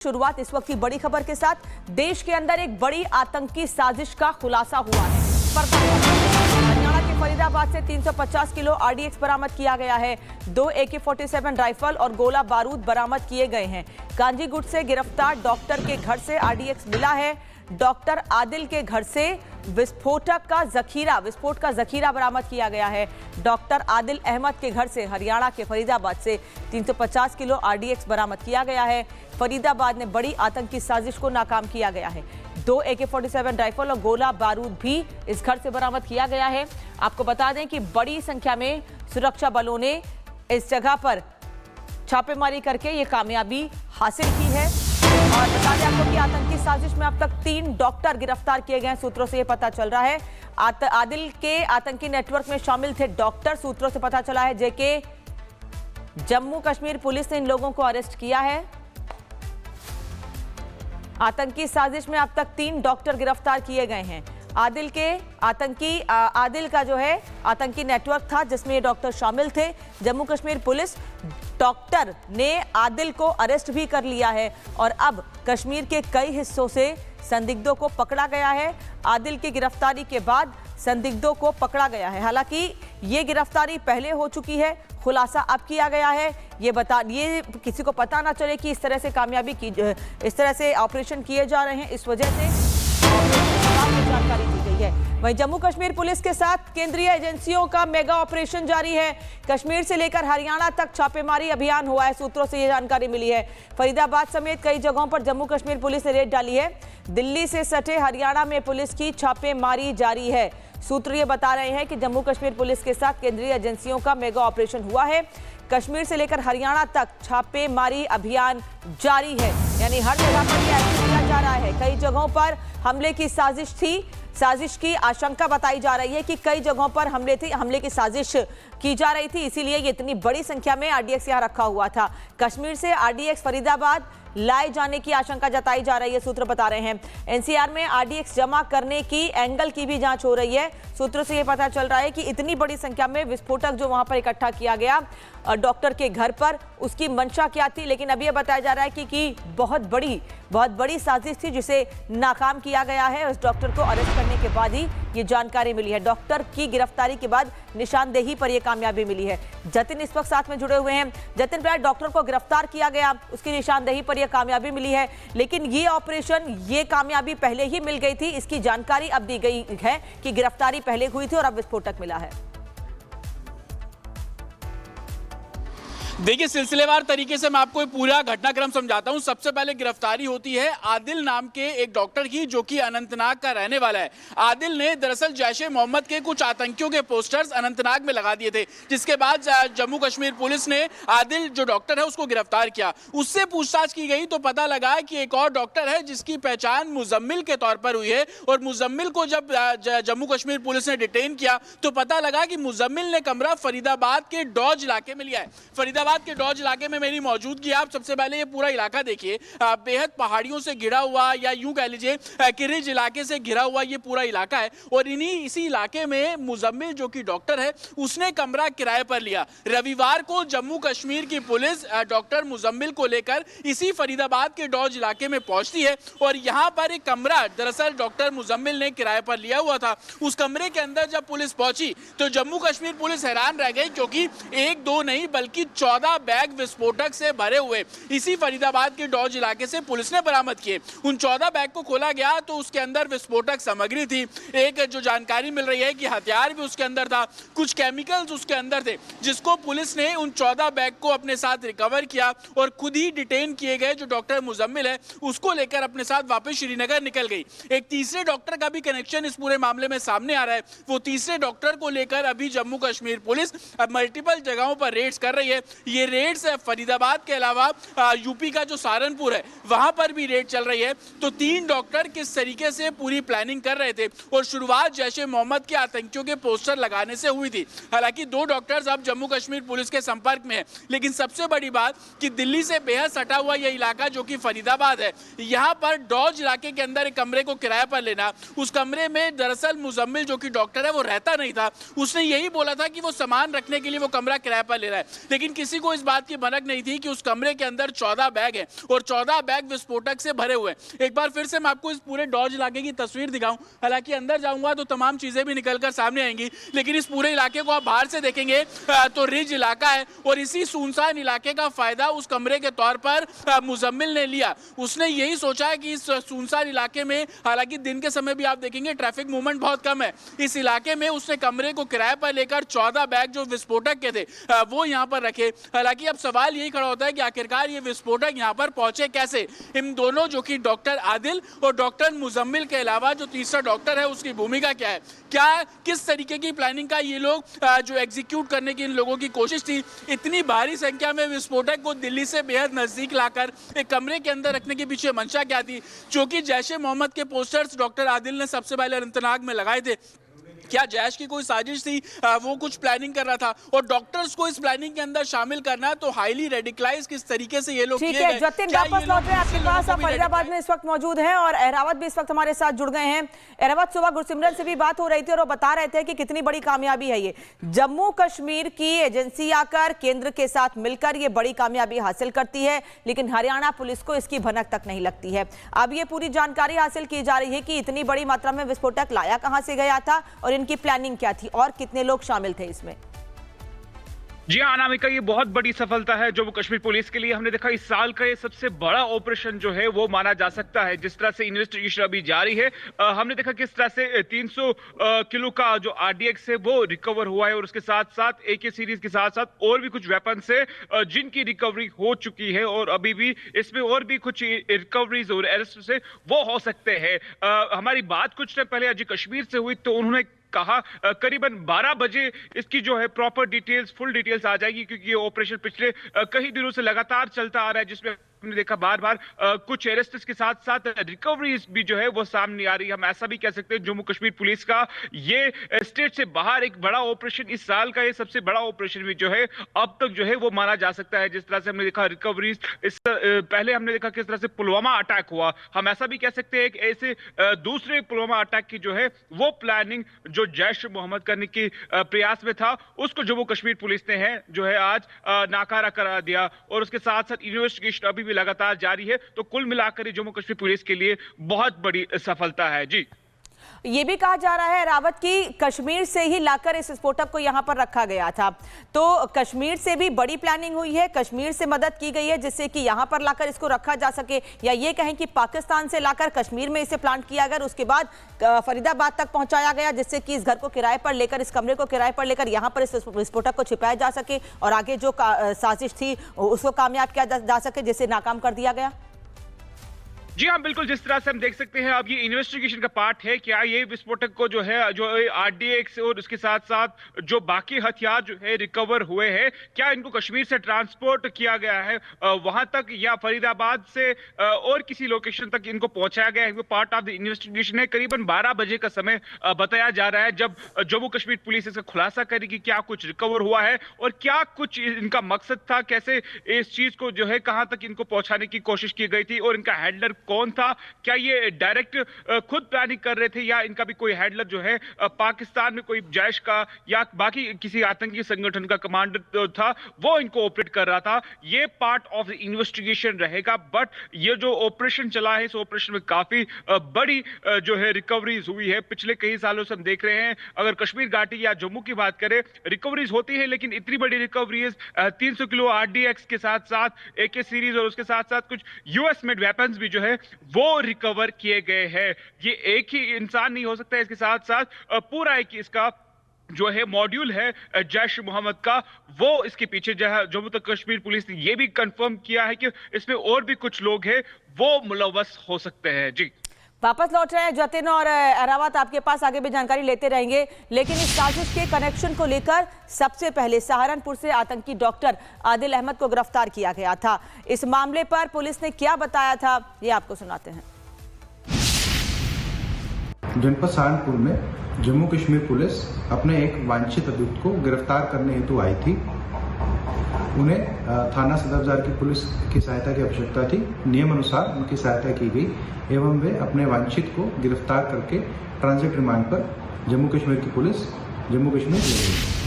शुरुआत इस वक्त की बड़ी खबर के साथ। देश के अंदर एक बड़ी आतंकी साजिश का खुलासा हुआ है। हरियाणा के फरीदाबाद से 350 किलो आरडीएक्स बरामद किया गया है। 2 AK-47 राइफल और गोला बारूद बरामद किए गए हैं। कांजीगुट से गिरफ्तार डॉक्टर के घर से आरडीएक्स मिला है। डॉक्टर आदिल के घर से विस्फोट का जखीरा बरामद किया गया है। डॉक्टर आदिल अहमद के घर से हरियाणा के फरीदाबाद से 350 किलो आरडीएक्स बरामद किया गया है। फरीदाबाद में बड़ी आतंकी साजिश को नाकाम किया गया है। 2 AK-47 राइफल और गोला बारूद भी इस घर से बरामद किया गया है। आपको बता दें कि बड़ी संख्या में सुरक्षा बलों ने इस जगह पर छापेमारी करके ये कामयाबी हासिल की है। और बता दें आपको कि आतंकी साजिश में अब तक 3 डॉक्टर गिरफ्तार किए गए। सूत्रों से ये पता चल रहा है आदिल के आतंकी नेटवर्क में शामिल थे डॉक्टर। सूत्रों से पता चला है जेके जम्मू कश्मीर पुलिस ने इन लोगों को अरेस्ट किया है। आतंकी साजिश में अब तक 3 डॉक्टर गिरफ्तार किए गए हैं। आदिल का जो है आतंकी नेटवर्क था जिसमें ये डॉक्टर शामिल थे। जम्मू कश्मीर पुलिस डॉक्टर ने आदिल को अरेस्ट भी कर लिया है और अब कश्मीर के कई हिस्सों से संदिग्धों को पकड़ा गया है। आदिल की गिरफ्तारी के बाद संदिग्धों को पकड़ा गया है। हालांकि ये गिरफ्तारी पहले हो चुकी है, खुलासा अब किया गया है। ये किसी को पता ना चले कि इस तरह से ऑपरेशन किए जा रहे हैं, इस वजह से जानकारी दी गई है। वहीं जम्मू कश्मीर पुलिस के साथ केंद्रीय एजेंसियों का मेगा ऑपरेशन जारी है। कश्मीर से लेकर हरियाणा तक छापेमारी अभियान हुआ है। सूत्रों से यह जानकारी मिली है। फरीदाबाद समेत कई जगहों पर जम्मू कश्मीर पुलिस ने रेड डाली है। दिल्ली से सटे हरियाणा में पुलिस की छापेमारी जारी है। सूत्र ये बता रहे हैं कि जम्मू कश्मीर पुलिस के साथ केंद्रीय एजेंसियों का मेगा ऑपरेशन हुआ है। कश्मीर से लेकर हरियाणा तक छापेमारी अभियान जारी है। यानी हर जगह पर यह एक्शन किया जा रहा है। कई जगहों पर हमले की साजिश थी। साजिश की आशंका बताई जा रही है कि कई जगहों पर हमले की साजिश की जा रही थी, इसीलिए ये इतनी बड़ी संख्या में आरडीएक्स यहां रखा हुआ था। कश्मीर से आरडीएक्स फरीदाबाद लाए जाने की आशंका जताई जा रही है, सूत्र बता रहे हैं। एनसीआर में आरडीएक्स जमा करने की एंगल की भी जांच हो रही है। सूत्रों से यह पता चल रहा है कि इतनी बड़ी संख्या में विस्फोटक जो वहां पर इकट्ठा किया गया डॉक्टर के घर पर, उसकी मंशा क्या थी। लेकिन अभी यह बताया जा रहा है कि बहुत बड़ी साजिश थी जिसे नाकाम किया गया है। उस डॉक्टर को अरेस्ट करने के बाद ही ये जानकारी मिली है। डॉक्टर की गिरफ्तारी के बाद निशानदेही पर यह कामयाबी मिली है। जतिन इस वक्त साथ में जुड़े हुए हैं। जतिन, डॉक्टर को गिरफ्तार किया गया, उसकी निशानदेही पर यह कामयाबी मिली है, लेकिन ये कामयाबी पहले ही मिल गई थी। इसकी जानकारी अब दी गई है कि गिरफ्तारी पहले हुई थी और अब विस्फोटक मिला है। देखिए, सिलसिलेवार तरीके से मैं आपको पूरा घटनाक्रम समझाता हूं। सबसे पहले गिरफ्तारी होती है आदिल नाम के एक डॉक्टर की, जो कि अनंतनाग का रहने वाला है। आदिल ने दरअसल जैश ए मोहम्मद के कुछ आतंकियों के पोस्टर्स अनंतनाग में लगा दिए थे, जिसके बाद जम्मू कश्मीर पुलिस ने आदिल जो डॉक्टर है उसको गिरफ्तार किया। उससे पूछताछ की गई तो पता लगा कि एक और डॉक्टर है जिसकी पहचान मुजम्मिल के तौर पर हुई है। और मुजम्मिल को जब जम्मू कश्मीर पुलिस ने डिटेन किया तो पता लगा कि मुजम्मिल ने कमरा फरीदाबाद के डॉज इलाके में लिया है। फरीदाबाद के डॉज इलाके में मेरी मौजूदगी। आप सबसे पहले ये पूरा इलाका देखिए, बेहद पहाड़ियों से घिरा हुआ, या यूं कह लीजिए किरिज इलाके से घिरा हुआ ये पूरा इलाका है। और इसी इलाके में मुजम्मिल जो कि डॉक्टर है उसने कमरा किराए पर लिया। रविवार को जम्मू कश्मीर की पुलिस डॉक्टर मुजम्मिल को लेकर इसी फरीदाबाद के डॉज इलाके में पहुंचती है और यहां पर एक कमरा दरअसल डॉक्टर मुजम्मिल ने किराए पर लिया हुआ था। उस कमरे के अंदर जब पुलिस पहुंची तो जम्मू कश्मीर पुलिस हैरान रह गई, क्योंकि 1-2 नहीं बल्कि 14 बैग विस्फोटक से भरे हुए इसी फरीदाबाद के डॉज इलाके से पुलिस ने बरामद किए। उन 14 बैग को खोला गया तो उसके अंदर विस्फोटक सामग्री थी। एक जो जानकारी मिल रही है कि हथियार भी उसके अंदर था, कुछ केमिकल्स उसके अंदर थे, जिसको पुलिस ने उन 14 बैग को अपने साथ रिकवर किया और खुद ही डिटेन किए गए जो डॉक्टर मुजम्मिल है उसको लेकर अपने साथ वापस श्रीनगर निकल गई। एक तीसरे डॉक्टर का भी कनेक्शन इस पूरे मामले में सामने आ रहा है। वो तीसरे डॉक्टर को लेकर अभी जम्मू कश्मीर पुलिस अब मल्टीपल जगहों पर रेड्स कर रही है। ये रेड्स फरीदाबाद के अलावा यूपी का जो सहारनपुर है वहां पर भी रेड चल रही है। तो 3 डॉक्टर किस तरीके से पूरी प्लानिंग कर रहे थे और शुरुआत जैश ए मोहम्मद के आतंकियों के पोस्टर लगाने से हुई थी। हालांकि 2 डॉक्टर्स अब जम्मू कश्मीर पुलिस के संपर्क में है, लेकिन सबसे बड़ी बात कि दिल्ली से बेहद सटा हुआ यह इलाका जो कि फरीदाबाद है, यहाँ पर डॉज इलाके के अंदर एक कमरे को किराए पर लेना। उस कमरे में दरअसल मुजम्मिल जो कि डॉक्टर है वो रहता नहीं था। उसने यही बोला था कि वो सामान रखने के लिए वो कमरा किराए पर ले रहा है, लेकिन किसी को इस बात की भनक नहीं थी कि उस कमरे के अंदर 14 बैग है और 14 बैग विस्फोटक से भरे हुए हैं। एक बार फिर से मैं आपको इस पूरे डॉज इलाके की तस्वीर दिखाऊं, हालांकि अंदर जाऊंगा तो तमाम चीजें भी निकलकर सामने आएंगी, लेकिन इस पूरे इलाके को आप बाहर से देखेंगे तो रिज इलाका है और इसी सुनसान इलाके का फायदा उस कमरे के तौर पर मुजम्मिल ने लिया। उसने यही सोचा है कि इस सुनसान इलाके में, हालांकि दिन के समय भी आप देखेंगे ट्रैफिक मूवमेंट बहुत कम है, इस इलाके में उसने कमरे को किराए पर लेकर 14 बैग जो विस्फोटक के थे वो यहां पर रखे। हालांकि अब सवाल यही खड़ा होता है कि आखिरकार ये विस्फोटक यहां पर पहुंचे कैसे। इन दोनों जो कि डॉक्टर आदिल और डॉक्टर मुजम्मिल के अलावा जो तीसरा डॉक्टर है उसकी भूमिका क्या है, क्या किस तरीके की प्लानिंग का ये लोग जो एग्जीक्यूट करने की इन लोगों की कोशिश थी। इतनी भारी संख्या में विस्फोटक को दिल्ली से बेहद नजदीक लाकर एक कमरे के अंदर रखने के पीछे मंशा क्या थी। क्योंकि जैश ए मोहम्मद के पोस्टर्स डॉक्टर आदिल ने सबसे पहले अनंतनाग में लगाए थे, क्या जैश की कोई साजिश थी, वो कुछ प्लानिंग कर रहा था और डॉक्टर्स को इस प्लानिंग के अंदर शामिल करना, तो हाईली रेडिकलाइज किस तरीके से ये लोग किए गए। जतिन वापस लौट रहे हैं आपके पास, आप फरीदाबाद में इस वक्त मौजूद हैं और अहरावत भी इस वक्त हमारे साथ जुड़ गए हैं। अहरावत, सुबह गुरसिमरन से भी बात हो रही थी और वो बता रहे थे कि कितनी बड़ी कामयाबी है ये, जम्मू कश्मीर की एजेंसी आकर केंद्र के साथ मिलकर ये बड़ी कामयाबी हासिल करती है, लेकिन हरियाणा पुलिस को इसकी भनक तक नहीं लगती है। अब ये पूरी जानकारी हासिल की जा रही है कि इतनी बड़ी मात्रा में विस्फोटक लाया कहां से गया था और इनकी प्लानिंग क्या थी और कितने लोग शामिल थे इसमें। जी हाँ अनामिका, ये बहुत बड़ी सफलता है जम्मू कश्मीर पुलिस के लिए। हमने देखा इस साल का ये सबसे बड़ा ऑपरेशन जो है वो माना जा सकता है। जिस तरह से इन्वेस्टिगेशन अभी जारी है, हमने देखा किस तरह से 300 किलो का जो RDX है वो रिकवर हुआ है और उसके साथ साथ AK सीरीज के साथ साथ और भी कुछ वेपन्स है जिनकी रिकवरी हो चुकी है और अभी भी इसमें और भी कुछ रिकवरीज और अरेस्ट से वो हो सकते हैं। हमारी बात कुछ टाइम पहले अजय कश्मीर से हुई तो उन्होंने कहा करीबन 12 बजे इसकी जो है प्रॉपर डिटेल्स, फुल डिटेल्स आ जाएगी, क्योंकि ये ऑपरेशन पिछले कई दिनों से लगातार चलता आ रहा है, जिसमें हमने देखा बार बार कुछ अरेस्ट्स के साथ साथ रिकवरीज भी जो है वो सामने आ रही है। हम ऐसा भी कह सकते हैं जम्मू कश्मीर पुलिस का ये स्टेट से बाहर एक बड़ा ऑपरेशन, इस साल का ये सबसे बड़ा ऑपरेशन भी जो है अब तक जो है वो माना जा सकता है। जिस तरह से हमने देखा रिकवरीज, इस पहले हमने देखा किस तरह से पुलवामा अटैक हुआ, हम ऐसा भी कह सकते हैं कि ऐसे दूसरे पुलवामा अटैक की जो है वो प्लानिंग जो जैश मोहम्मद करने की प्रयास में था, उसको जम्मू कश्मीर पुलिस ने है जो है आज नाकारा करा दिया और उसके साथ साथ इन्वेस्टिगेशन अभी भी लगातार जारी है। तो कुल मिलाकर ये जम्मू कश्मीर पुलिस के लिए बहुत बड़ी सफलता है। जी, ये भी कहा जा रहा है रावत की कश्मीर से ही लाकर इस विस्फोटक को यहां पर रखा गया था, तो कश्मीर से भी बड़ी प्लानिंग हुई है, कश्मीर से मदद की गई है जिससे कि यहां पर लाकर इसको रखा जा सके, या ये कहें कि पाकिस्तान से लाकर कश्मीर में इसे प्लांट किया गया, उसके बाद फरीदाबाद तक पहुंचाया गया जिससे कि इस घर को किराए पर लेकर, इस कमरे को किराए पर लेकर यहां पर इस विस्फोटक को छिपाया जा सके और आगे जो साजिश थी उसको कामयाब किया जा सके, जिसे नाकाम कर दिया गया। जी हाँ बिल्कुल, जिस तरह से हम देख सकते हैं अब ये इन्वेस्टिगेशन का पार्ट है। क्या ये विस्फोटक को जो है जो RDX और उसके साथ साथ जो बाकी हथियार जो है रिकवर हुए हैं, क्या इनको कश्मीर से ट्रांसपोर्ट किया गया है वहां तक या फरीदाबाद से और किसी लोकेशन तक इनको पहुंचाया गया है, वो पार्ट ऑफ द इन्वेस्टिगेशन है। करीबन 12 बजे का समय बताया जा रहा है जब जम्मू कश्मीर पुलिस इसका खुलासा करेगी क्या कुछ रिकवर हुआ है और क्या कुछ इनका मकसद था, कैसे इस चीज को जो है कहां तक इनको पहुंचाने की कोशिश की गई थी और इनका हैंडलर कौन था, क्या ये डायरेक्ट खुद प्लानिंग कर रहे थे या इनका भी कोई हैंडलर जो है पाकिस्तान में कोई जैश का या बाकी किसी आतंकी संगठन का कमांडर था वो इनको ऑपरेट कर रहा था। ये पार्ट ऑफ द इन्वेस्टिगेशन रहेगा, बट ये जो ऑपरेशन चला है इस ऑपरेशन में काफी बड़ी जो है रिकवरीज हुई है। पिछले कई सालों से हम देख रहे हैं, अगर कश्मीर घाटी या जम्मू की बात करें रिकवरीज होती है, लेकिन इतनी बड़ी रिकवरीज 300 किलो RDX के साथ साथ AK सीरीज और उसके साथ साथ कुछ US मेड वेपन्स भी जो है वो रिकवर किए गए हैं। ये एक ही इंसान नहीं हो सकता, इसके साथ साथ पूरा एक इसका जो है मॉड्यूल है जैश मोहम्मद का, वो इसके पीछे जम्मू तक कश्मीर पुलिस ने ये भी कंफर्म किया है कि इसमें और भी कुछ लोग हैं वो मुलव्वस हो सकते हैं। जी, वापस लौट रहे हैं जतिन और अहरावत, आपके पास आगे भी जानकारी लेते रहेंगे, लेकिन इस साजिश के कनेक्शन को लेकर सबसे पहले सहारनपुर से आतंकी डॉक्टर आदिल अहमद को गिरफ्तार किया गया था। इस मामले पर पुलिस ने क्या बताया था ये आपको सुनाते हैं। जनपद सहारनपुर में जम्मू कश्मीर पुलिस अपने एक वांछित अभियुक्त को गिरफ्तार करने हेतु आई थी। उन्हें थाना सदर बाजार की पुलिस की सहायता की आवश्यकता थी। नियम अनुसार उनकी सहायता की गई एवं वे अपने वांछित को गिरफ्तार करके ट्रांजिट रिमांड पर जम्मू कश्मीर की पुलिस जम्मू कश्मीर ले गई।